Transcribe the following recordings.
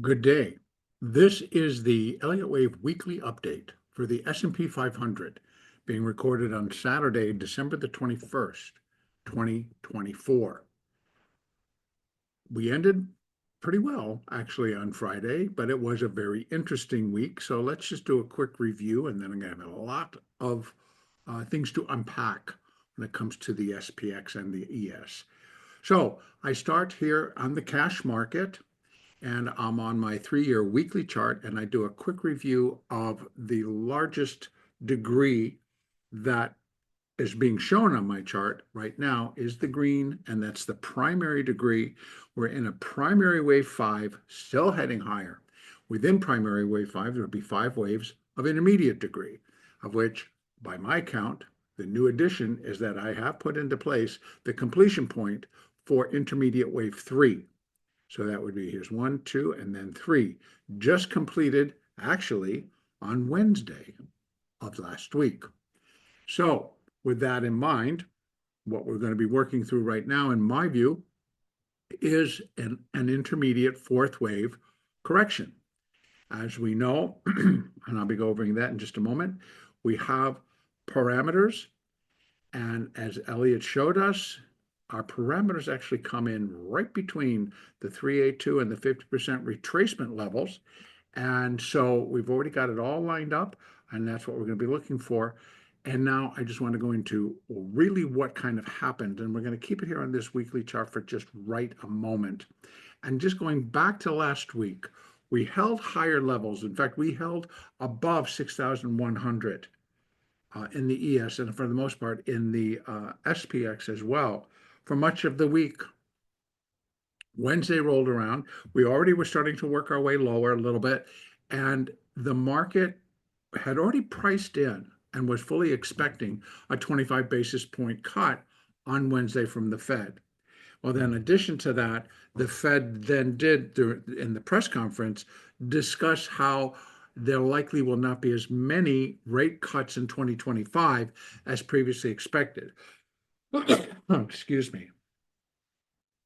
Good day. This is the Elliott Wave weekly update for the S&P 500 being recorded on Saturday, December the 21st, 2024. We ended pretty well actually on Friday, but it was a very interesting week. So let's just do a quick review, and then I'm going to have a lot of things to unpack when it comes to the SPX and the ES. So I start here on the cash market, and I'm on my 3-year weekly chart, and I do a quick review of the largest degree that is being shown on my chart right now is the green, and that's the primary degree. We're in a primary wave 5, still heading higher. Within primary wave 5, there would be 5 waves of intermediate degree, of which, by my count, the new addition is that I have put into place the completion point for intermediate wave 3. So that would be here's 1, 2, and then 3. Just completed actually on Wednesday of last week. So with that in mind, what we're going to be working through right now, in my view, is an intermediate fourth wave correction. As we know, and I'll be going over that in just a moment, we have parameters. And as Elliot showed us, our parameters actually come in right between the 382 and the 50% retracement levels. And so we've already got it all lined up, and that's what we're going to be looking for. And now I just want to go into really what kind of happened. And we're going to keep it here on this weekly chart for just right a moment. And just going back to last week, we held higher levels. In fact, we held above 6,100. In the ES, and for the most part in the SPX as well, for much of the week. Wednesday rolled around. We already were starting to work our way lower a little bit, and the market had already priced in and was fully expecting a 25 basis point cut on Wednesday from the Fed. Well, then in addition to that, the Fed then did, in the press conference, discuss how there likely will not be as many rate cuts in 2025 as previously expected. Excuse me.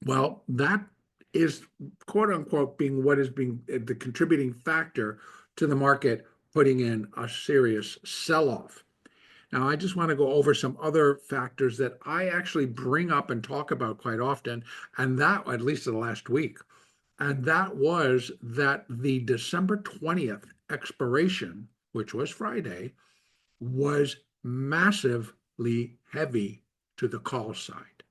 Well, that is quote unquote being what is being the contributing factor to the market putting in a serious sell-off. Now, I just want to go over some other factors that I actually bring up and talk about quite often, and that, at least in the last week, and that was that the December 20th expiration, which was Friday, was massively heavy to the call side.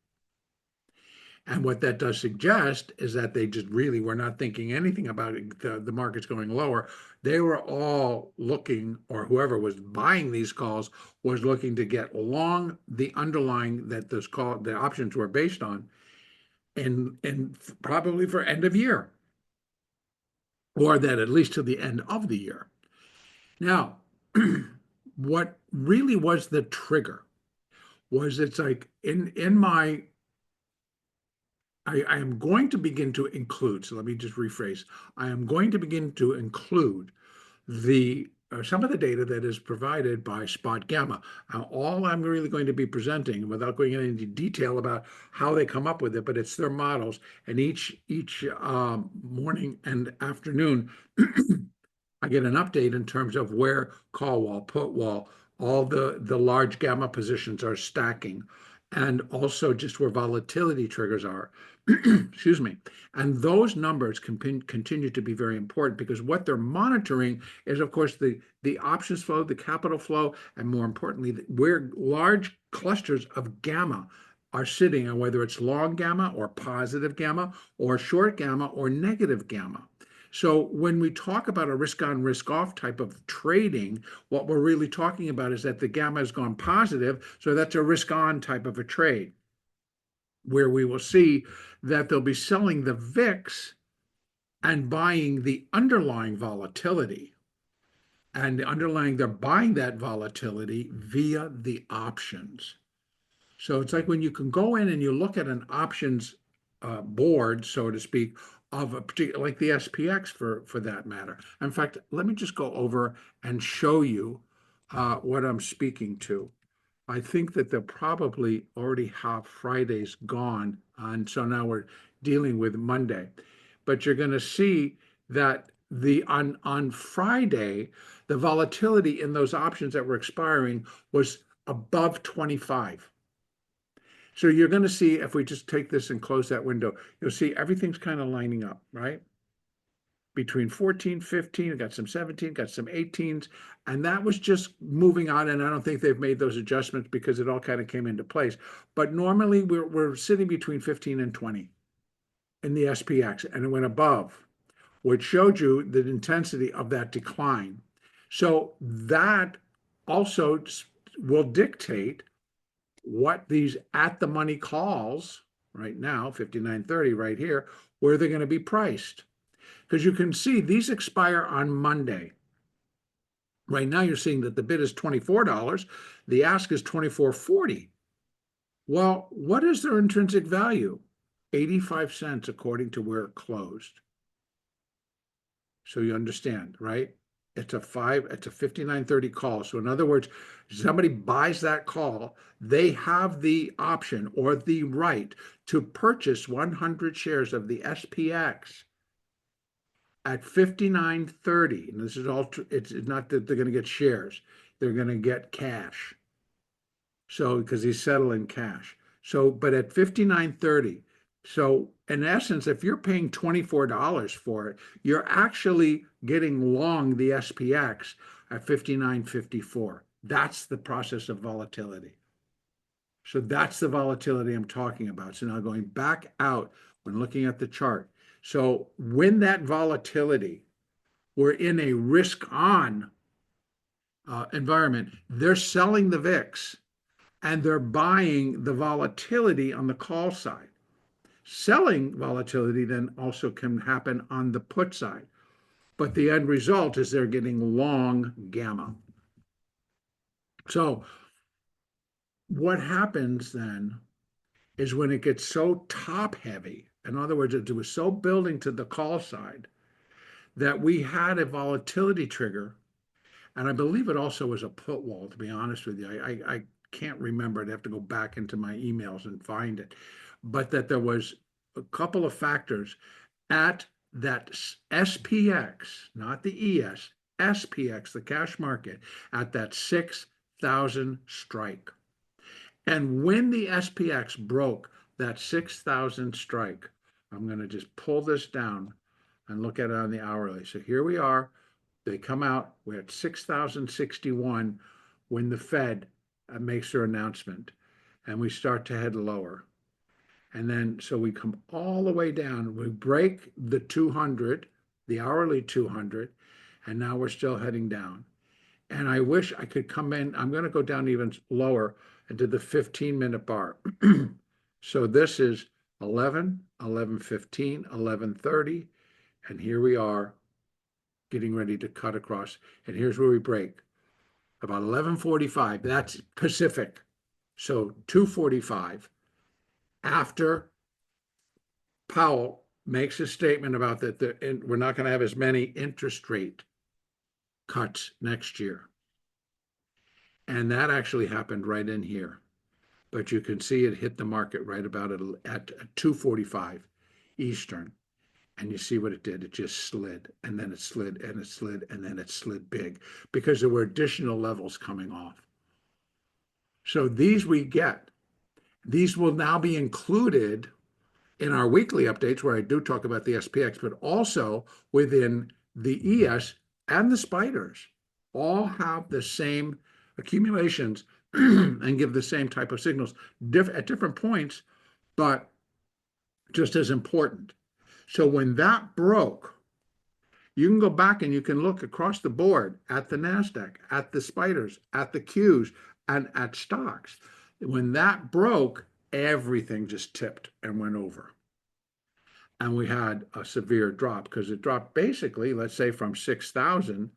And what that does suggest is that they just really were not thinking anything about it, the markets going lower. They were all looking, or whoever was buying these calls was looking to get long the underlying that this call, the options were based on, and probably for end of year, or that at least to the end of the year. Now, what really was the trigger was it's like in my I am going to begin to include, so let me just rephrase. I am going to begin to include the some of the data that is provided by Spot Gamma. All I'm really going to be presenting, without going into detail about how they come up with it, but it's their models. And each morning and afternoon, I get an update in terms of where call wall, put wall, all the large gamma positions are stacking, and also just where volatility triggers are. Excuse me. And those numbers continue to be very important because what they're monitoring is, of course, the options flow, the capital flow, and more importantly, where large clusters of gamma are sitting, and whether it's long gamma or positive gamma or short gamma or negative gamma. So when we talk about a risk on, risk off type of trading, what we're really talking about is that the gamma has gone positive. So that's a risk on type of a trade, where we will see that they'll be selling the VIX and buying the underlying volatility. And they're buying that volatility via the options. So it's like when you can go in and you look at an options board, so to speak, of a particular, like the SPX for that matter. In fact, let me just go over and show you what I'm speaking to. I think that they'll probably already have Fridays gone, and so now we're dealing with Monday. But you're going to see that on Friday, the volatility in those options that were expiring was above 25. So you're going to see, if we just take this and close that window, you'll see everything's kind of lining up, right? Between 14, 15, got some 17, got some 18s, and that was just moving on. And I don't think they've made those adjustments because it all kind of came into place. But normally we're sitting between 15 and 20 in the SPX, and it went above, which showed you the intensity of that decline. So that also will dictate what these at the money calls right now, 59.30 right here, where they're going to be priced. Because you can see these expire on Monday. Right now you're seeing that the bid is $24, the ask is $24.40. Well, what is their intrinsic value? 85 cents according to where it closed. So you understand, right? It's a 59.30 call. So in other words, somebody buys that call, they have the option or the right to purchase 100 shares of the SPX at 59.30. And this is all, it's not that they're going to get shares, they're going to get cash. So because he's settling cash. So, but at 59.30, so in essence, if you're paying $24 for it, you're actually getting long the SPX at 59.54. That's the process of volatility. So that's the volatility I'm talking about. So now going back out when looking at the chart. So when that volatility, we're in a risk on environment, they're selling the VIX and they're buying the volatility on the call side. Selling volatility then also can happen on the put side. But the end result is they're getting long gamma. So what happens then is when it gets so top heavy, in other words, it was so building to the call side that we had a volatility trigger. And I believe it also was a put wall, to be honest with you. I can't remember. I'd have to go back into my emails and find it. But that there was a couple of factors at that SPX, not the ES, SPX, the cash market, at that 6,000 strike. And when the SPX broke that 6,000 strike, I'm going to just pull this down and look at it on the hourly. So here we are. They come out, we're at 6,061 when the Fed makes their announcement, and we start to head lower. And then, so we come all the way down, we break the 200, the hourly 200, and now we're still heading down. And I wish I could come in, I'm going to go down even lower into the 15-minute bar. So this is 11, 11:15, 11:30, and here we are getting ready to cut across. And here's where we break. About 11:45, that's Pacific. So 2:45, after Powell makes a statement about that we're not going to have as many interest rate cuts next year. And that actually happened right in here. But you can see it hit the market right about at 2:45 Eastern. And you see what it did. It just slid, and then it slid, and it slid, and then it slid big because there were additional levels coming off. So these we get. These will now be included in our weekly updates where I do talk about the SPX, but also within the ES and the spiders all have the same accumulations and give the same type of signals at different points, but just as important. So when that broke, you can go back and you can look across the board at the NASDAQ, at the spiders, at the Qs, and at stocks. When that broke, everything just tipped and went over. And we had a severe drop because it dropped basically, let's say, from 6,000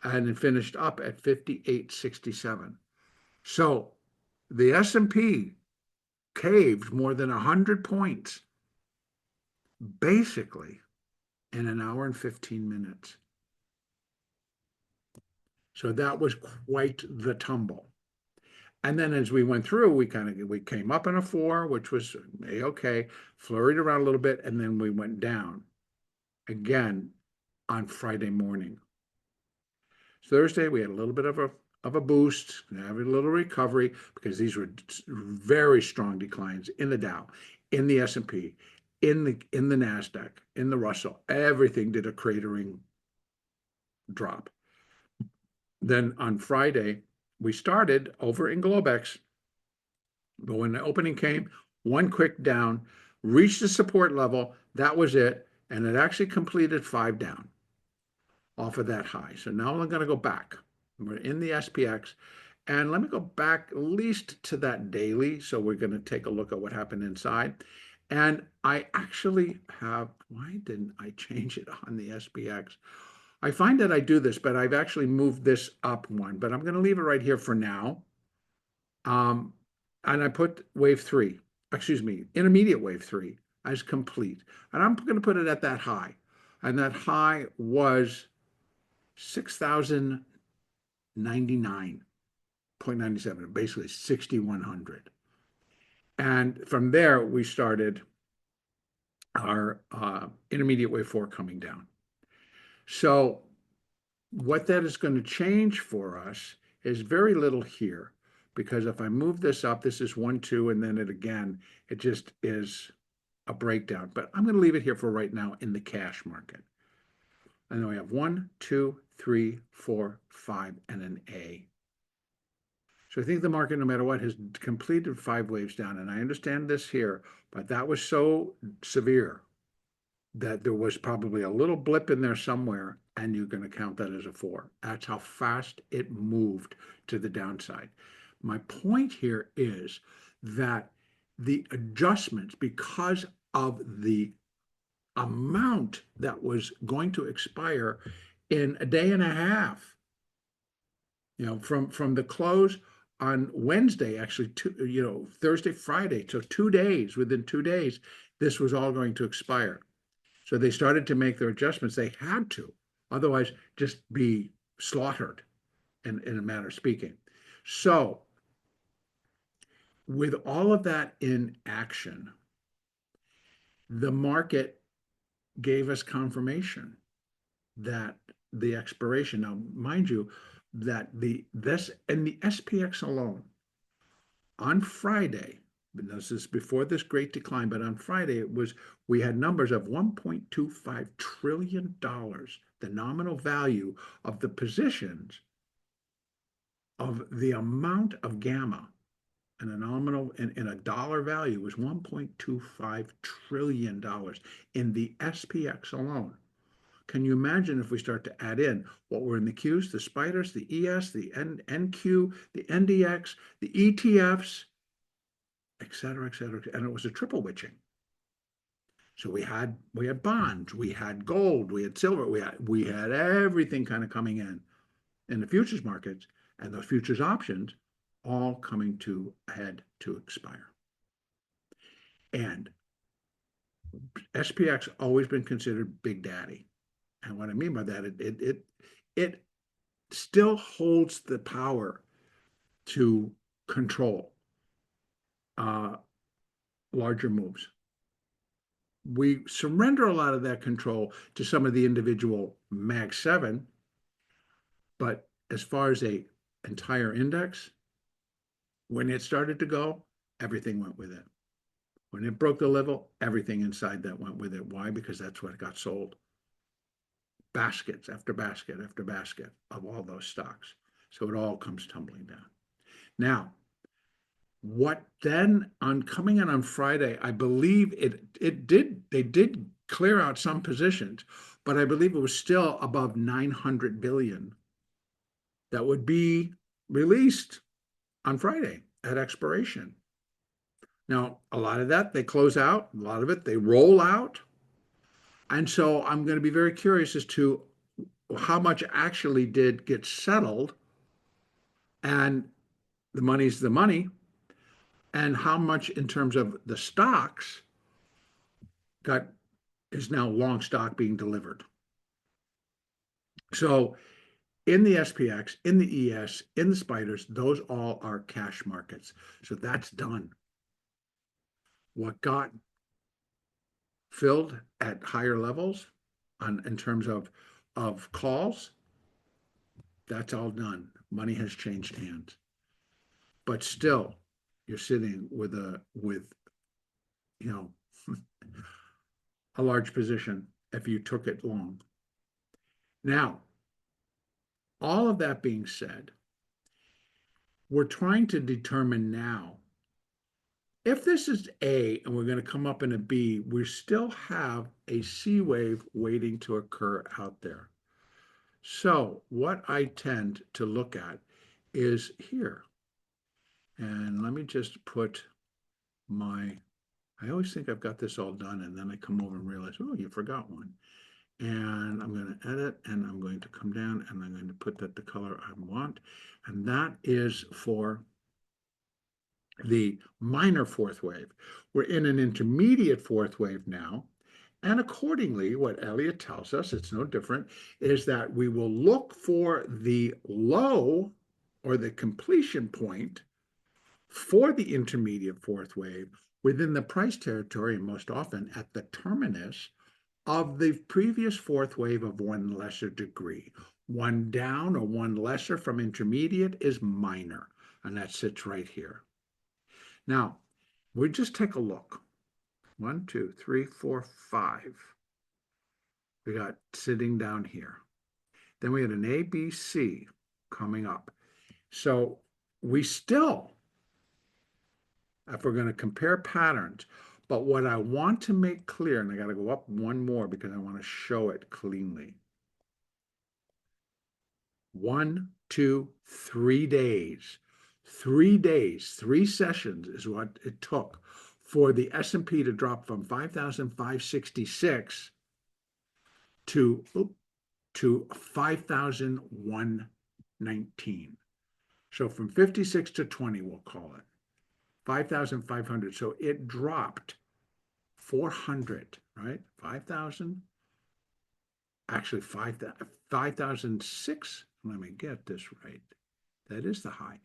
and it finished up at 58.67. So the S&P caved more than 100 points basically in an hour and 15 minutes. So that was quite the tumble. And then as we went through, we came up in a 4, which was okay, flurried around a little bit, and then we went down. Again, on Friday morning. Thursday, we had a little bit of a boost, having a little recovery because these were very strong declines in the Dow, in the S&P, in the NASDAQ, in the Russell. Everything did a cratering drop. Then on Friday, we started over in Globex, but when the opening came, one quick down, reached the support level, that was it, and it actually completed 5 down off of that high. So now I'm going to go back. We're in the SPX, and let me go back at least to that daily. So we're going to take a look at what happened inside. And I actually have, why didn't I change it on the SPX? I find that I do this, but I've actually moved this up one, but I'm going to leave it right here for now. And I put wave 3, excuse me, intermediate wave 3 as complete. And I'm going to put it at that high. And that high was 6,099.97, basically 6,100. And from there, we started our intermediate wave 4 coming down. So what that is going to change for us is very little here, because if I move this up, this is 1, 2, and then it just is a breakdown. But I'm going to leave it here for right now in the cash market. And then we have 1, 2, 3, 4, 5, and an A. So I think the market, no matter what, has completed 5 waves down. And I understand this here, but that was so severe that there was probably a little blip in there somewhere, and you're going to count that as a 4. That's how fast it moved to the downside. My point here is that the adjustments, because of the amount that was going to expire in a day and a half, from the close on Wednesday, actually, Thursday, Friday, so 2 days, within 2 days, this was all going to expire. So they started to make their adjustments. They had to, otherwise just be slaughtered in a manner of speaking. So with all of that in action, the market gave us confirmation that the expiration, now mind you, that this and the SPX alone on Friday, this is before this great decline, but on Friday we had numbers of $1.25 trillion, the nominal value of the positions of the amount of gamma, and a nominal in a dollar value was $1.25 trillion in the SPX alone. Can you imagine if we start to add in what were in the Qs, the spiders, the ES, the NQ, the NDX, the ETFs, et cetera, and it was a triple witching. So we had bonds, we had gold, we had silver, we had everything kind of coming in the futures markets, and those futures options all coming to a head to expire. And SPX always been considered Big Daddy. And what I mean by that, it still holds the power to control larger moves. We surrender a lot of that control to some of the individual Mag 7, but as far as a entire index, when it started to go, everything went with it. When it broke the level, everything inside that went with it. Why? Because that's what got sold. Baskets after basket after basket of all those stocks. So it all comes tumbling down. Now, what then on coming in on Friday, I believe they did clear out some positions, but I believe it was still above 900 billion that would be released on Friday at expiration. Now, a lot of that they close out, a lot of it they roll out. And so I'm going to be very curious as to how much actually did get settled, and the money's the money, and how much in terms of the stocks is now long stock being delivered. So in the SPX, in the ES, in the spiders, those all are cash markets. So that's done. What got filled at higher levels in terms of of calls, that's all done. Money has changed hands. But still, you're sitting with you know a large position if you took it long. Now, all of that being said, we're trying to determine now if this is A and we're going to come up in a B, we still have a C wave waiting to occur out there. So what I tend to look at is here. And let me just put I always think I've got this all done, and then I come over and realize, oh, you forgot one. And I'm going to edit, and I'm going to come down, and I'm going to put that the color I want. And that is for the minor fourth wave. We're in an intermediate fourth wave now. And accordingly, what Elliot tells us, it's no different, is that we will look for the low or the completion point for the intermediate fourth wave within the price territory, and most often at the terminus of the previous fourth wave of one lesser degree. One down or one lesser from intermediate is minor, and that sits right here. Now, we just take a look. 1, 2, 3, 4, 5. We got sitting down here. Then we had an A, B, C coming up. So we still, if we're going to compare patterns, but what I want to make clear, and I got to go up one more because I want to show it cleanly. 1, 2, 3 days. 3 days, 3 sessions is what it took for the S&P to drop from 5,566 to 5,119. So from 56 to 20, we'll call it 5,500. So it dropped 400, right? 5,000, actually 5,006. Let me get this right. That is the high.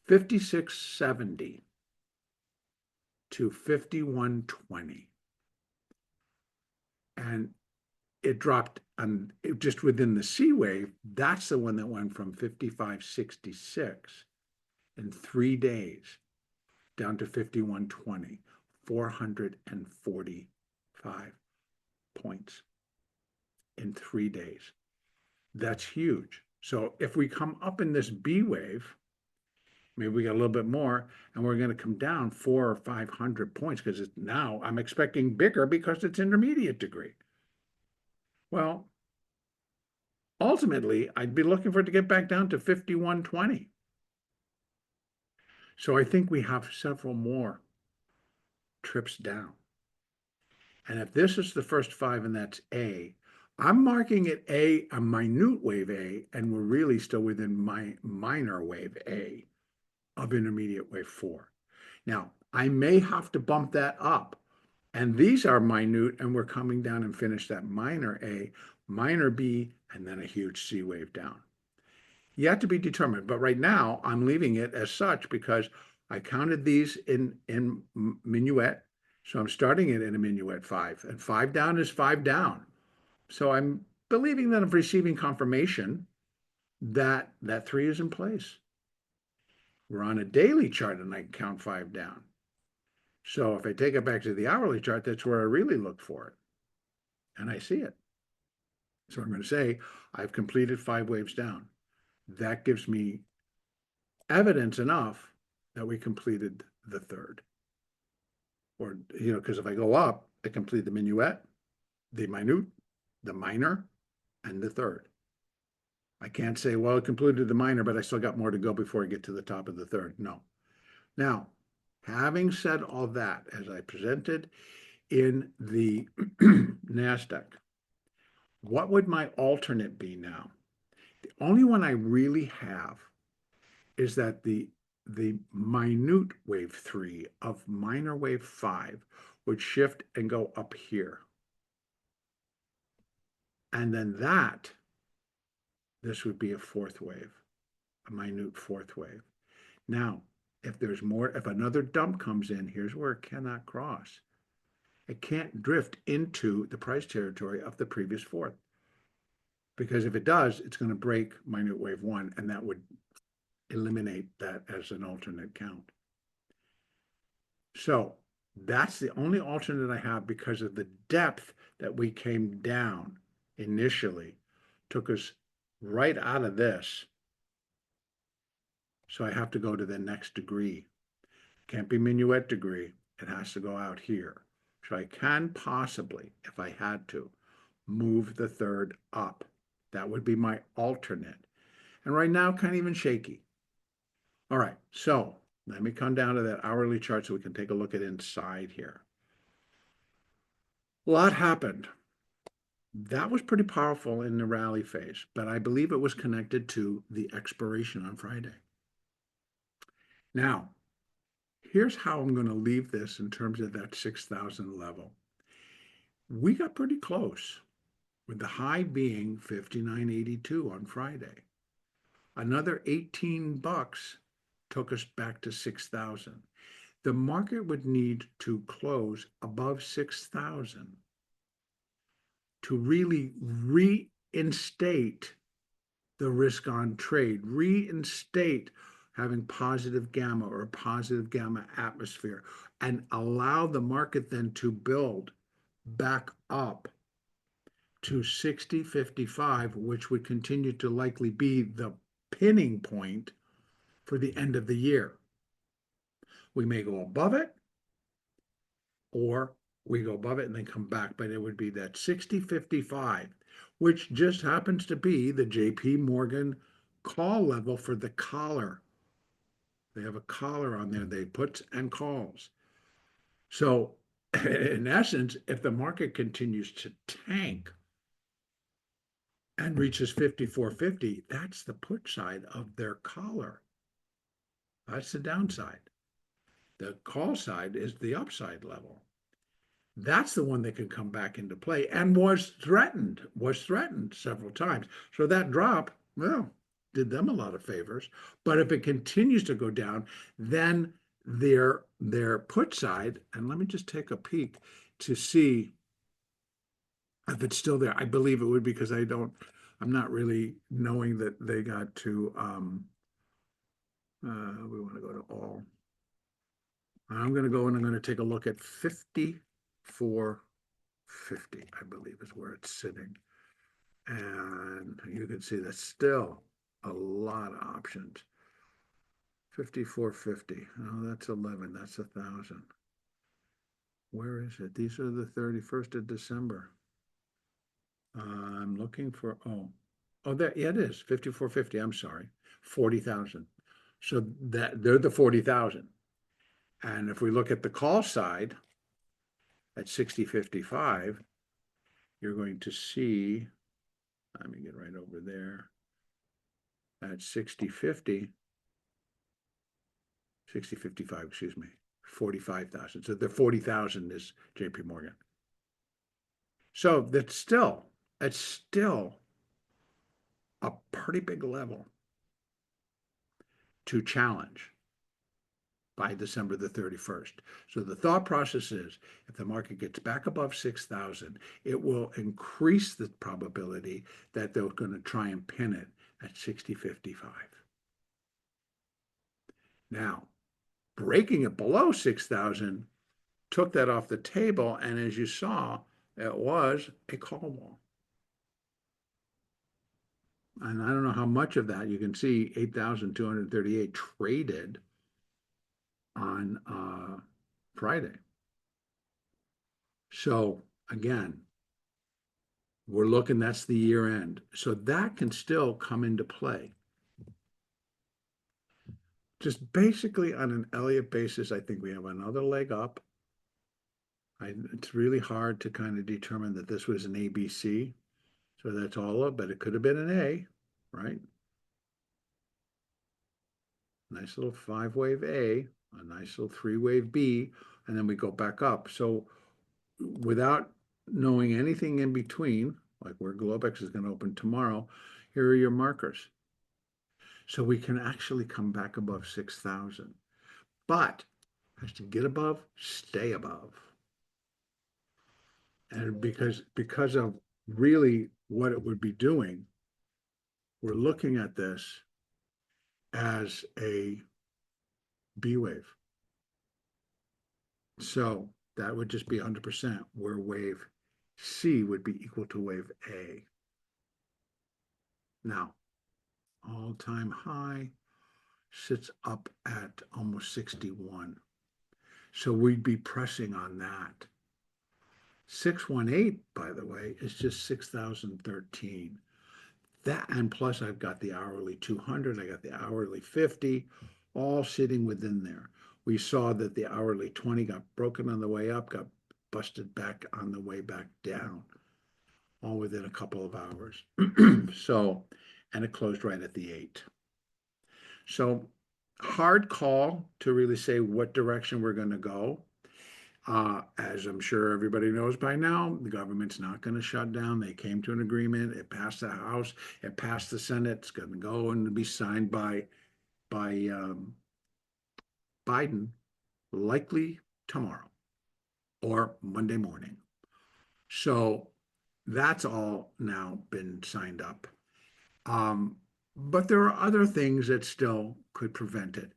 5670 to 5120. And it dropped just within the C wave. That's the one that went from 5566 in 3 days down to 5120, 445 points in 3 days. That's huge. So if we come up in this B wave, maybe we got a little bit more, and we're going to come down 400 or 500 points because now I'm expecting bigger because it's intermediate degree. Well, ultimately, I'd be looking for it to get back down to 5120. So I think we have several more trips down. And if this is the first 5 and that's A, I'm marking it a minute wave A, and we're really still within my minor wave A of intermediate wave 4. Now, I may have to bump that up, and these are minute, and we're coming down and finish that minor A, minor B, and then a huge C wave down. Yet to be determined, but right now I'm leaving it as such because I counted these in minuet, so I'm starting it in a minuet 5, and 5 down is 5 down. So I'm believing that I'm receiving confirmation that that 3 is in place. We're on a daily chart and I can count 5 down. So if I take it back to the hourly chart, that's where I really look for it. And I see it. So I'm going to say I've completed 5 waves down. That gives me evidence enough that we completed the 3rd. Or, because if I go up, I complete the minuet, the minute, the minor, and the 3rd. I can't say, well, I completed the minor, but I still got more to go before I get to the top of the 3rd. No. Now, having said all that, as I presented in the NASDAQ, what would my alternate be now? The only one I really have is that the minute wave 3 of minor wave 5 would shift and go up here. And then this would be a 4th wave, a minute 4th wave. Now, if another dump comes in, here's where it cannot cross. It can't drift into the price territory of the previous 4th. because if it does, it's going to break minute wave 1, and that would eliminate that as an alternate count. So that's the only alternate I have because of the depth that we came down initially, took us right out of this. So I have to go to the next degree. Can't be minuet degree. It has to go out here. So I can possibly, if I had to, move the third up. That would be my alternate. And right now, kind of even shaky. All right, so let me come down to that hourly chart so we can take a look at inside here. A lot happened. That was pretty powerful in the rally phase, but I believe it was connected to the expiration on Friday. Now, here's how I'm going to leave this in terms of that 6,000 level. We got pretty close, with the high being 59.82 on Friday. Another 18 bucks took us back to 6,000. The market would need to close above 6,000 to really reinstate the risk on trade, reinstate having positive gamma or positive gamma atmosphere, and allow the market then to build back up to 60.55, which would continue to likely be the pinning point for the end of the year. We may go above it, or we go above it and then come back, but it would be that 60.55, which just happens to be the JP Morgan call level for the collar. They have a collar on there, they puts and calls. So in essence, if the market continues to tank and reaches 54.50, that's the put side of their collar. That's the downside. The call side is the upside level. That's the one that can come back into play and was threatened several times. So that drop, well, did them a lot of favors. But if it continues to go down, then their put side, and let me just take a peek to see if it's still there. I believe it would, because I'm not really knowing that they got to, we want to go to all. I'm going to go and I'm going to take a look at 54.50, I believe is where it's sitting. And you can see that's still a lot of options. 54.50. Oh, that's 11. That's 1,000. Where is it? These are the 31st of December. I'm looking for, that, yeah, it is 54.50. I'm sorry, 40,000. So that they're the 40,000. And if we look at the call side at 60.55, you're going to see, let me get right over there, at 60.50, 60.55, excuse me, 45,000. So the 40,000 is JP Morgan. So it's still a pretty big level to challenge by December the 31st. So the thought process is, if the market gets back above 6,000, it will increase the probability that they're going to try and pin it at 60.55. Now, breaking it below 6,000 took that off the table, and as you saw, it was a call wall. And I don't know how much of that, you can see 8,238 traded on Friday. So again, we're looking, that's the year end. So that can still come into play. Just basically on an Elliott basis, I think we have another leg up. It's really hard to kind of determine that this was an ABC. So that's all up, but it could have been an A, right? Nice little 5-wave A, a nice little 3-wave B, and then we go back up. So without knowing anything in between, like where Globex is going to open tomorrow, here are your markers. So we can actually come back above 6,000. But has to get above, stay above. And because of really what it would be doing, we're looking at this as a B wave. So that would just be 100%, where wave C would be equal to wave A. Now, all-time high sits up at almost 61. So we'd be pressing on that. 618, by the way, is just 6,013. That, and plus I've got the hourly 200, I got the hourly 50, all sitting within there. We saw that the hourly 20 got broken on the way up, got busted back on the way back down, all within a couple of hours. So, and it closed right at the 8. So hard call to really say what direction we're going to go. As I'm sure everybody knows by now, the government's not going to shut down. They came to an agreement. It passed the House. It passed the Senate. It's going to go and be signed by Biden, likely tomorrow or Monday morning. So that's all now been signed up. But there are other things that still could prevent it.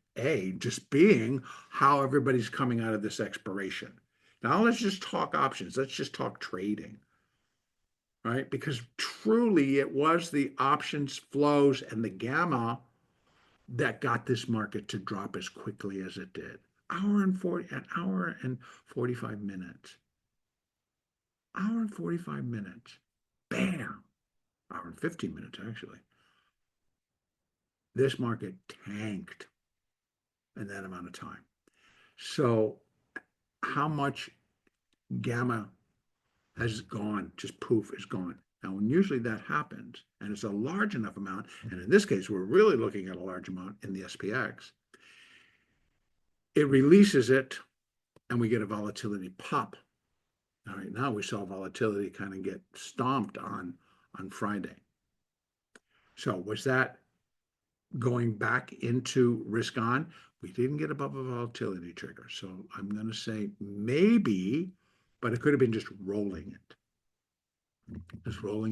Just being how everybody's coming out of this expiration. Now let's just talk options. Let's just talk trading, right? Because truly it was the options flows and the gamma that got this market to drop as quickly as it did. An hour and 45 minutes. Hour and 45 minutes. Bam. Hour and 15 minutes, actually. This market tanked in that amount of time. So how much gamma has gone, just poof, is gone. Now, when usually that happens, and it's a large enough amount, and in this case, we're really looking at a large amount in the SPX, it releases it, and we get a volatility pop. All right, now we saw volatility kind of get stomped on Friday. So was that going back into risk on? We didn't get above a volatility trigger. So I'm going to say maybe, but it could have been just rolling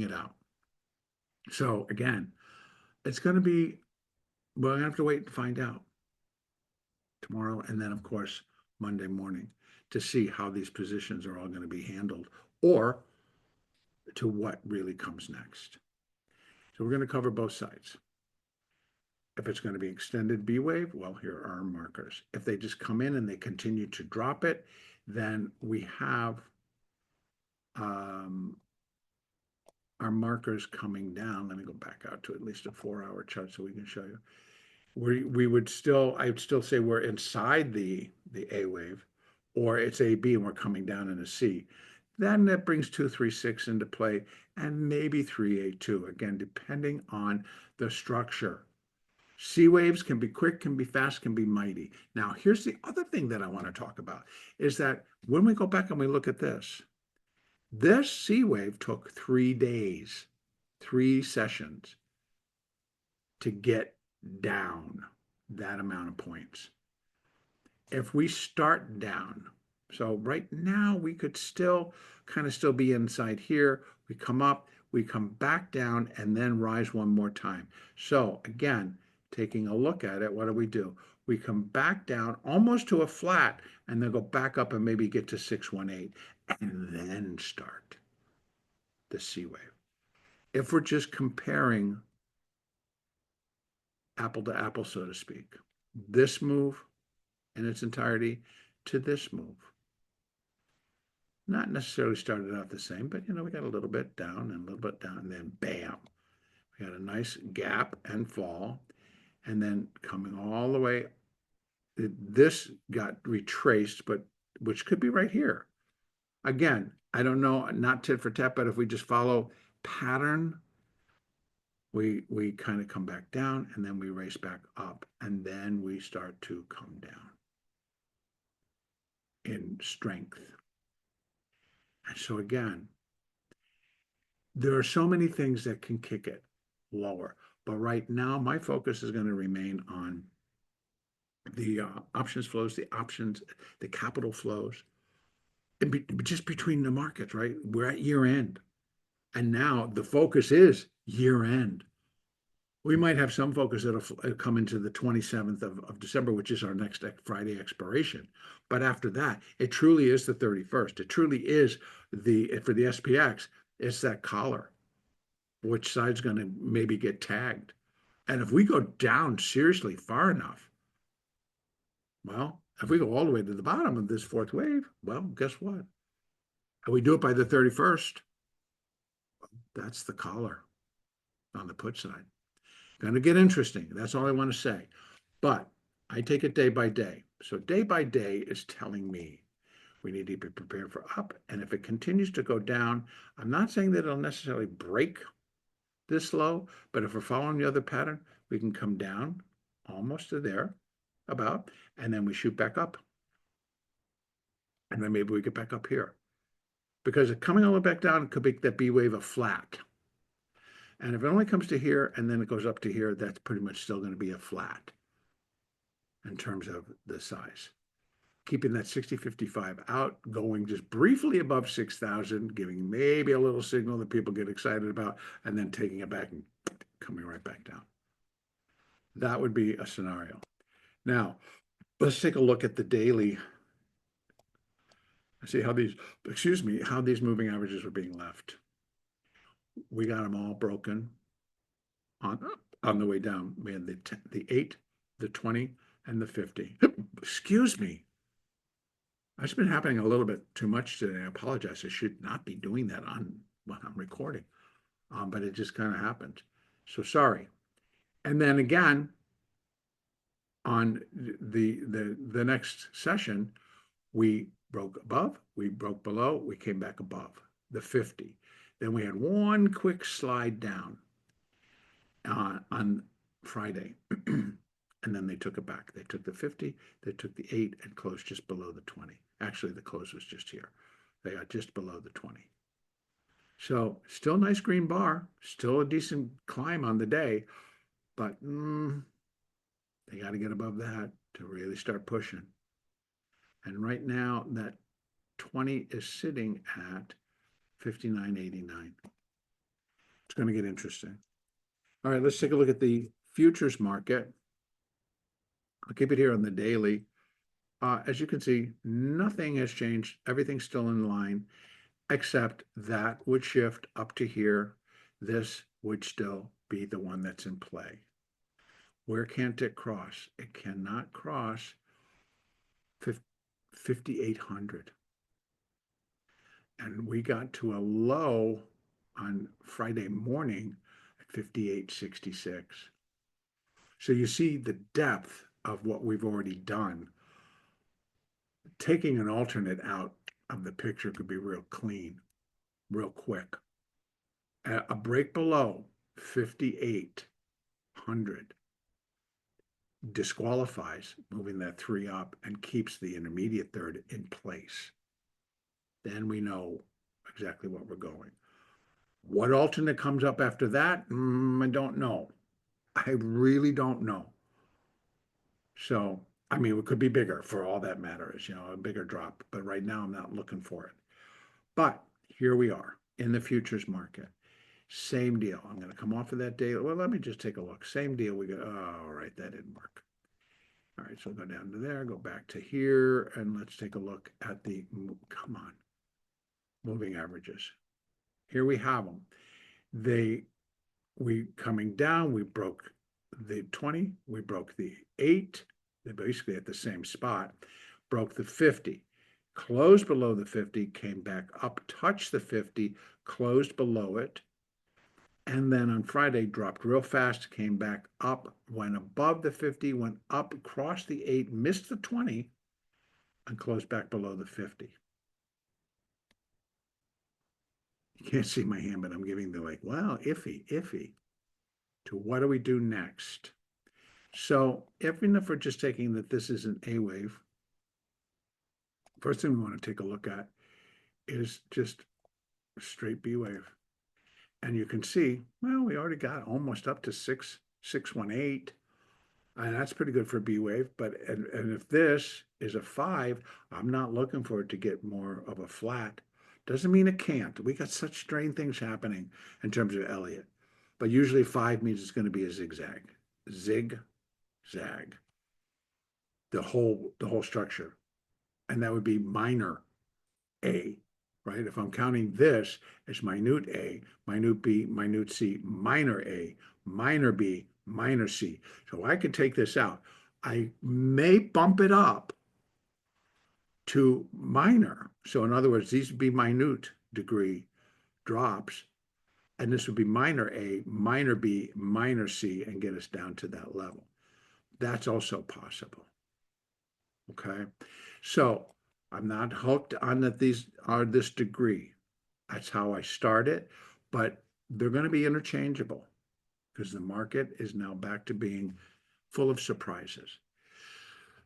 it out. So again, it's going to be, we're going to have to wait and find out tomorrow. And then of course, Monday morning to see how these positions are all going to be handled or to what really comes next. So we're going to cover both sides. If it's going to be extended B wave, well, here are our markers. If they just come in and they continue to drop it, then we have our markers coming down. Let me go back out to at least a 4-hour chart so we can show you. I would still say we're inside the A wave, or it's AB and we're coming down in a C. Then that brings 236 into play and maybe 382, again, depending on the structure. C waves can be quick, can be fast, can be mighty. Now, here's the other thing that I want to talk about is that when we go back and we look at this C wave took 3 days, 3 sessions to get down that amount of points. If we start down, so right now we could still be inside here. We come up, we come back down, and then rise one more time. So again, taking a look at it, what do? We come back down almost to a flat and then go back up and maybe get to 618 and then start the C wave. If we're just comparing apple to apple, so to speak, this move in its entirety to this move. Not necessarily started out the same, but we got a little bit down and a little bit down, and then bam, we got a nice gap and fall, and then coming all the way, this got retraced, but which could be right here. Again, I don't know, not tit for tat, but if we just follow pattern, we kind of come back down and then we race back up and then we start to come down in strength. And so again, there are so many things that can kick it lower. But right now, my focus is going to remain on the options flows, the capital flows, just between the markets, right? We're at year end. And now the focus is year end. We might have some focus that'll come into the 27th of December, which is our next Friday expiration. But after that, it truly is the 31st. It truly is for the SPX, it's that collar. Which side's going to maybe get tagged? And if we go down seriously far enough, well, if we go all the way to the bottom of this fourth wave, well, guess what? If we do it by the 31st, that's the collar on the put side. Going to get interesting. That's all I want to say. But I take it day by day. So day by day is telling me we need to be prepared for up. And if it continues to go down, I'm not saying that it'll necessarily break this low, but if we're following the other pattern, we can come down almost to there about, and then we shoot back up. And then maybe we get back up here. Because coming all the way back down could make that B wave a flat. And if it only comes to here and then it goes up to here, that's pretty much still going to be a flat in terms of the size. Keeping that 60.55 out, going just briefly above 6,000, giving maybe a little signal that people get excited about, and then taking it back and coming right back down. That would be a scenario. Now, let's take a look at the daily. See how these, how these moving averages are being left. We got them all broken on the way down. We had the 8, the 20, and the 50. Excuse me. That's been happening a little bit too much today. I apologize. I should not be doing that when I'm recording, but it just kind of happened. So sorry. And then again, on the next session, we broke above, we broke below, we came back above the 50. Then we had one quick slide down on Friday. And then they took it back. They took the 50, they took the 8 and closed just below the 20. Actually, the close was just here. They got just below the 20. So still nice green bar, still a decent climb on the day, but they got to get above that to really start pushing. And right now that 20 is sitting at 59.89. It's going to get interesting. All right, let's take a look at the futures market. I'll keep it here on the daily. As you can see, nothing has changed. Everything's still in line, except that would shift up to here. This would still be the one that's in play. Where can't it cross? It cannot cross 5,800. And we got to a low on Friday morning at 58.66. So you see the depth of what we've already done. Taking an alternate out of the picture could be real clean, real quick. A break below 5,800 disqualifies moving that 3 up and keeps the intermediate third in place. Then we know exactly what we're going. What alternate comes up after that? I don't know. I really don't know. So, I mean, it could be bigger for all that matters, a bigger drop. But right now, I'm not looking for it. But here we are in the futures market. Same deal. I'm going to come off of that day. Well, let me just take a look. Same deal. We go, oh, all right, that didn't work. All right, so we'll go down to there, go back to here, and let's take a look at the, come on, moving averages. Here we have them. We coming down, we broke the 20, we broke the 8, they're basically at the same spot, broke the 50, closed below the 50, came back up, touched the 50, closed below it, and then on Friday dropped real fast, came back up, went above the 50, went up, crossed the 8, missed the 20, and closed back below the 50. You can't see my hand, but I'm giving the like, wow, iffy, to what do we do next? So even if we're just taking that this is an A wave, first thing we want to take a look at is just a straight B wave. And you can see, well, we already got almost up to 618. And that's pretty good for a B wave. But and if this is a 5, I'm not looking for it to get more of a flat Doesn't mean it can't. We got such strange things happening in terms of Elliott. But usually 5 means it's going to be a zigzag. Zig, zag. The whole structure. And that would be minor A, right? If I'm counting this as minute A, minute B, minute C, minor A, minor B, minor C. So I could take this out. I may bump it up to minor. So in other words, these would be minute degree drops, and this would be minor A, minor B, minor C, and get us down to that level. That's also possible. Okay. So I'm not hooked on that these are this degree. That's how I start it, but they're going to be interchangeable because the market is now back to being full of surprises.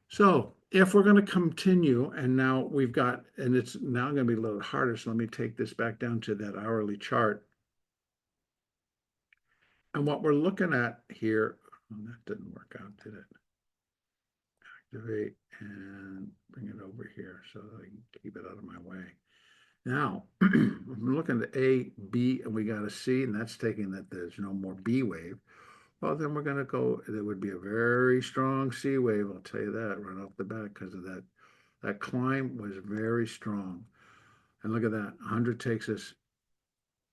So if we're going to continue, and now we've got, and it's now going to be a little harder, so let me take this back down to that hourly chart. And what we're looking at here, oh, that didn't work out, did it? Activate and bring it over here so that I can keep it out of my way. Now, I'm looking at A, B, and we got a C, and that's taking that there's no more B wave. Well, then we're going to go, there would be a very strong C wave, I'll tell you that right off the bat, because of that. That climb was very strong. And look at that, 100 takes us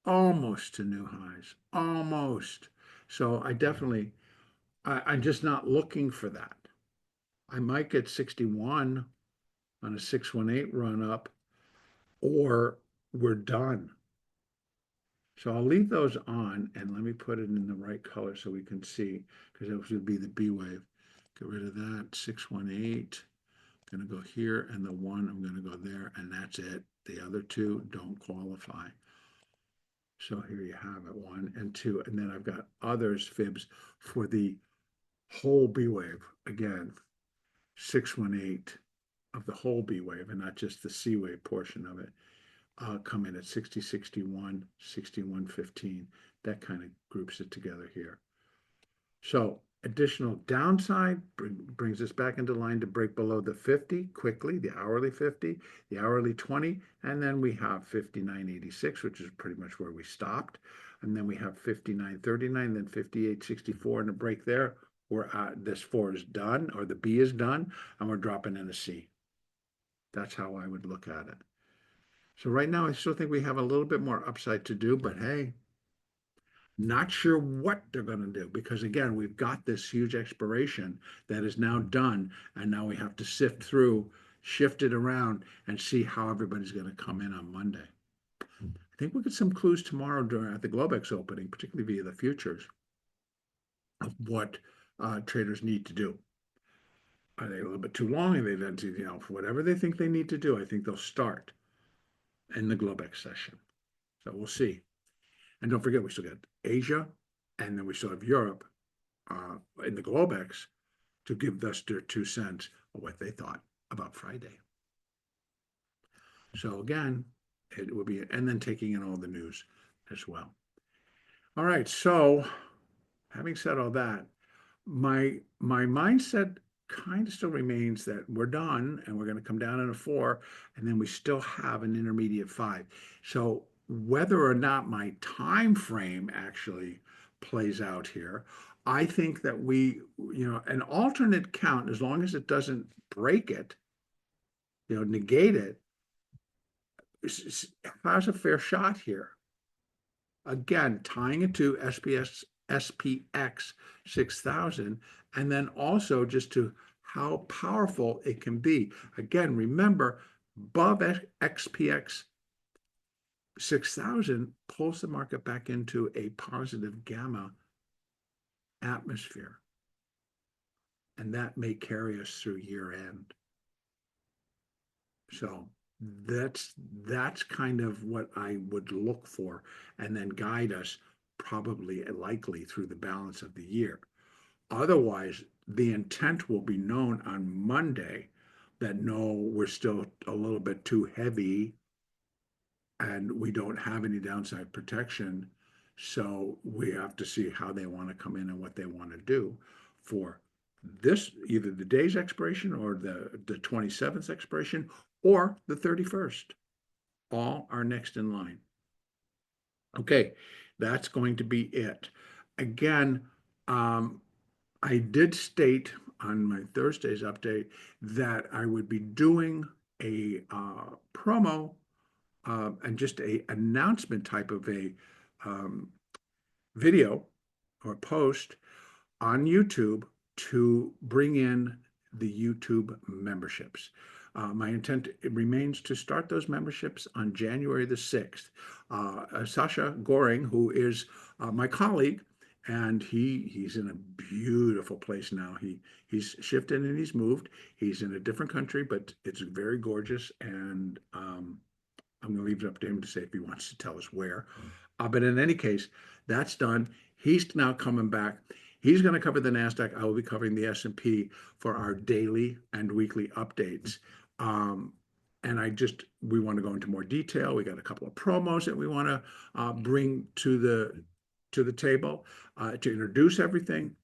almost to new highs, almost. So I'm just not looking for that. I might get 61 on a 618 run up, or we're done. So I'll leave those on, and let me put it in the right color so we can see, because that would be the B wave. Get rid of that, 618. I'm going to go here, and the 1, I'm going to go there, and that's it. The other 2 don't qualify. So here you have it, 1 and 2, and then I've got others fibs for the whole B wave. Again, 618 of the whole B wave, and not just the C wave portion of it. Come in at 60, 61, 61, 15. That kind of groups it together here. So additional downside brings us back into line to break below the 50 quickly, the hourly 50, the hourly 20, and then we have 59.86, which is pretty much where we stopped. And then we have 59.39, then 58.64, and a break there. This 4 is done, or the B is done, and we're dropping in a C. That's how I would look at it. So right now, I still think we have a little bit more upside to do, but hey, not sure what they're going to do because, again, we've got this huge expiration that is now done, and now we have to sift through, shift it around, and see how everybody's going to come in on Monday. I think we'll get some clues tomorrow at the Globex opening, particularly via the futures, of what traders need to do. Are they a little bit too long? Are they, whatever they think they need to do, I think they'll start in the Globex session. So we'll see. And don't forget, we still got Asia, and then we still have Europe in the Globex to give us their 2 cents of what they thought about Friday. So again, it will be, and then taking in all the news as well. All right, so having said all that, my mindset kind of still remains that we're done and we're going to come down in a 4, and then we still have an intermediate 5. So whether or not my time frame actually plays out here, I think that an alternate count, as long as it doesn't break it, negate it, has a fair shot here. Again, tying it to SPX 6000, and then also just to how powerful it can be. Again, remember, above XPX 6,000 pulls the market back into a positive gamma atmosphere. And that may carry us through year end. So that's kind of what I would look for and then guide us probably likely through the balance of the year. Otherwise, the intent will be known on Monday that no, we're still a little bit too heavy and we don't have any downside protection. So we have to see how they want to come in and what they want to do for this, either the day's expiration or the 27th expiration or the 31st. all are next in line. Okay, that's going to be it. Again, I did state on my Thursday's update that I would be doing a promo and just a announcement type of a um, video or post on YouTube to bring in the YouTube memberships. My intent remains to start those memberships on January the 6th. Sasha Goring, who is my colleague, and he's in a beautiful place now. He's shifted and he's moved. He's in a different country, but it's very gorgeous. And I'm going to leave it up to him to say if he wants to tell us where. But in any case, that's done. He's now coming back. He's going to cover the NASDAQ. I will be covering the S&P for our daily and weekly updates. And we want to go into more detail. We got a couple of promos that we want to bring to the table to introduce everything.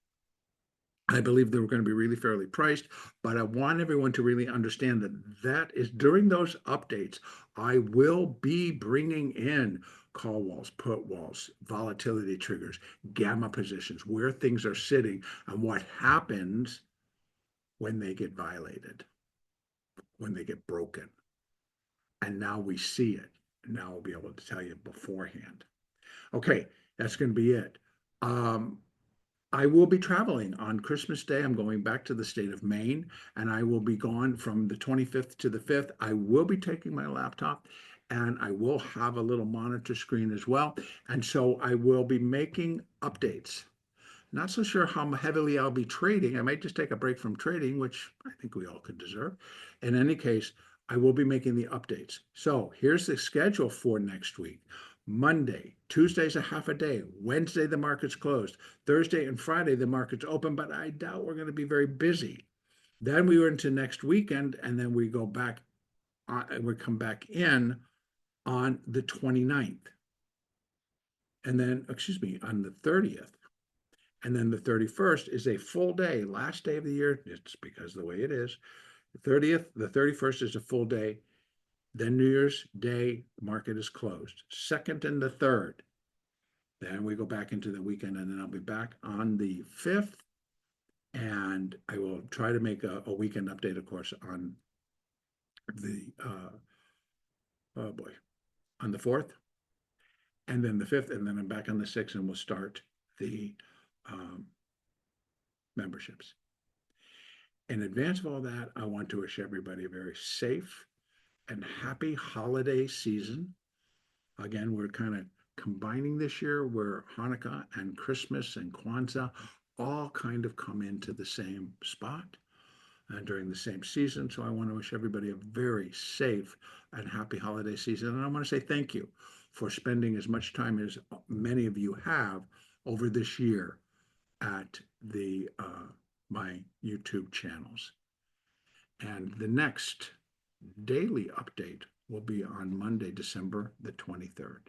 I believe they were going to be really fairly priced, but I want everyone to really understand that is during those updates, I will be bringing in call walls, put walls, volatility triggers, gamma positions, where things are sitting, and what happens when they get violated, when they get broken. And now we see it. Now I'll be able to tell you beforehand. Okay, that's going to be it. I will be traveling on Christmas Day. I'm going back to the state of Maine, and I will be gone from the 25th to the 5th. I will be taking my laptop, and I will have a little monitor screen as well. And so I will be making updates. Not so sure how heavily I'll be trading. I might just take a break from trading, which I think we all could deserve. In any case, I will be making the updates. So here's the schedule for next week. Monday, Tuesday's a half a day. Wednesday, the market's closed. Thursday and Friday, the market's open, but I doubt we're going to be very busy. Then we are into next weekend, and then we go back, we come back in on the 29th. And then, excuse me, on the 30th. And then the 31st is a full day, last day of the year. It's because of the way it is. The 30th, the 31st is a full day. Then New Year's Day, the market is closed. Second and the third. Then we go back into the weekend, and then I'll be back on the 5th. And I will try to make a weekend update, of course, on the, oh boy, on the 4th. And then the 5th, and then I'm back on the 6th, and we'll start the memberships. In advance of all that, I want to wish everybody a very safe and happy holiday season. Again, we're kind of combining this year where Hanukkah and Christmas and Kwanzaa all kind of come into the same spot and during the same season. So I want to wish everybody a very safe and happy holiday season. And I want to say thank you for spending as much time as many of you have over this year at the my YouTube channels. And the next daily update will be on Monday, December the 23rd.